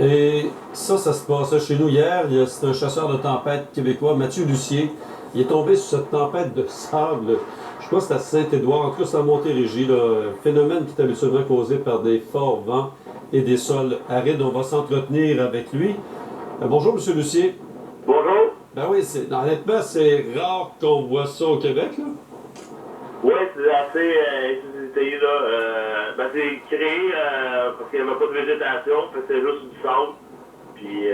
Et ça se passait chez nous hier. C'est un chasseur de tempête québécois, Mathieu Lucier. Il est tombé sur cette tempête de sable. Je crois que c'est à Saint-Édouard, en tout cas c'est à Montérégie, là, un phénomène qui est habituellement causé par des forts vents et des sols arides. On va s'entretenir avec lui. Bonjour, Monsieur Lucier. Bonjour. Ben oui, honnêtement, c'est rare qu'on voit ça au Québec, là. Oui, c'est assez inusité, là. C'est créé parce qu'il n'y avait pas de végétation, c'était juste du sable. Puis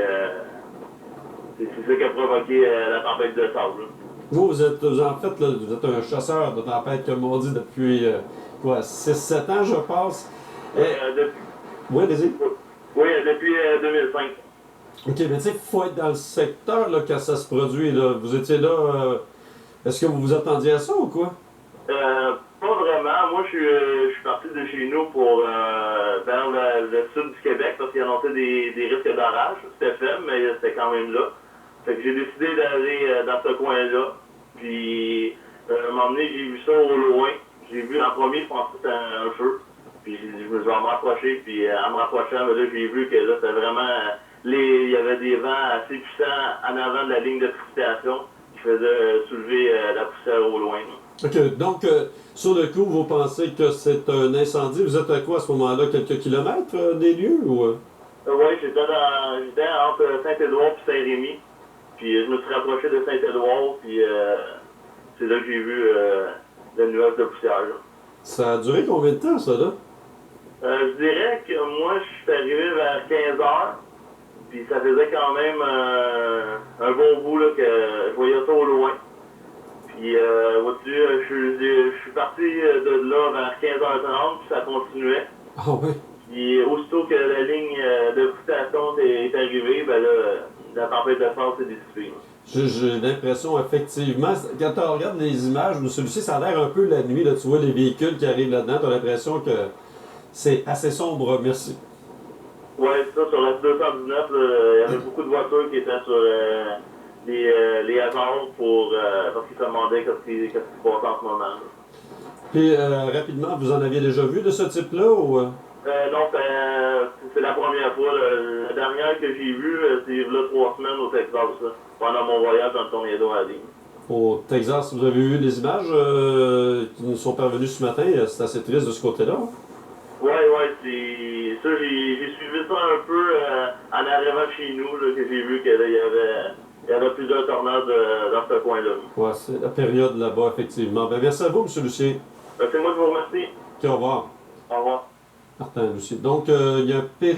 c'est ça qui a provoqué la tempête de sable, là. Vous êtes, en fait, là, vous êtes un chasseur de tempête, comme on dit, depuis, quoi, 6-7 ans, je pense. Oui, Oui, allez-y. oui, depuis 2005. OK, mais tu sais, il faut être dans le secteur là, quand ça se produit. Là. Vous étiez là. Est-ce que vous vous attendiez à ça ou quoi? Pas vraiment. Moi, je suis parti de chez nous pour vers le sud du Québec parce qu'il annonçait des risques d'orage. C'était faible, mais c'était quand même là. Fait que j'ai décidé d'aller dans ce coin-là. Puis, à un moment donné, j'ai vu ça au loin. J'ai vu en premier, je pensais que c'était un feu. Puis, je me suis vraiment rapproché. Puis, en me rapprochant, ben là, j'ai vu que là, c'était vraiment... il y avait des vents assez puissants en avant de la ligne de précipitation qui faisaient soulever la poussière au loin, là. OK, donc, sur le coup, vous pensez que c'est un incendie. Vous êtes à quoi à ce moment-là? Quelques kilomètres des lieux ou... Oui, j'étais entre Saint-Édouard et Saint-Rémy. Puis je me suis rapproché de Saint-Édouard, puis c'est là que j'ai vu le nuage de poussière, là. Ça a duré combien de temps, ça, là? Je dirais que moi, je suis arrivé vers 15 heures, puis ça faisait quand même un bon bout là, que je voyais ça au loin. Puis, vois-tu, je suis parti de là vers 15h30, puis ça continuait. Ah oui. Puis, aussitôt que la ligne de précipitation est arrivée, ben là, la tempête de force s'est dissipée, là. J'ai l'impression, effectivement, quand on regarde les images, celui-ci, ça a l'air un peu la nuit, là, tu vois les véhicules qui arrivent là-dedans, tu as l'impression que c'est assez sombre, merci. Ouais, c'est ça, sur la 219, là, il y avait beaucoup de voitures qui étaient sur les hagards parce qu'ils se demandaient qu'est-ce qui se passait en ce moment, là. Puis, rapidement, vous en aviez déjà vu de ce type-là ou... Non, c'est la première fois, là. La dernière que j'ai vue, c'est il y a 3 semaines au Texas, là, pendant mon voyage dans le tornado à Ligne. Au Texas, vous avez vu des images qui nous sont parvenues ce matin. C'est assez triste de ce côté-là, hein? Ouais, c'est ça, j'ai suivi ça un peu en arrivant chez nous, là, que j'ai vu qu'il y avait plusieurs tornades dans ce coin-là. Ouais, c'est la période là-bas, effectivement. Ben, merci à vous, M. Lucier. C'est moi qui vous remercie. OK, au revoir. Au revoir. Martin Lucier. Donc, il y a un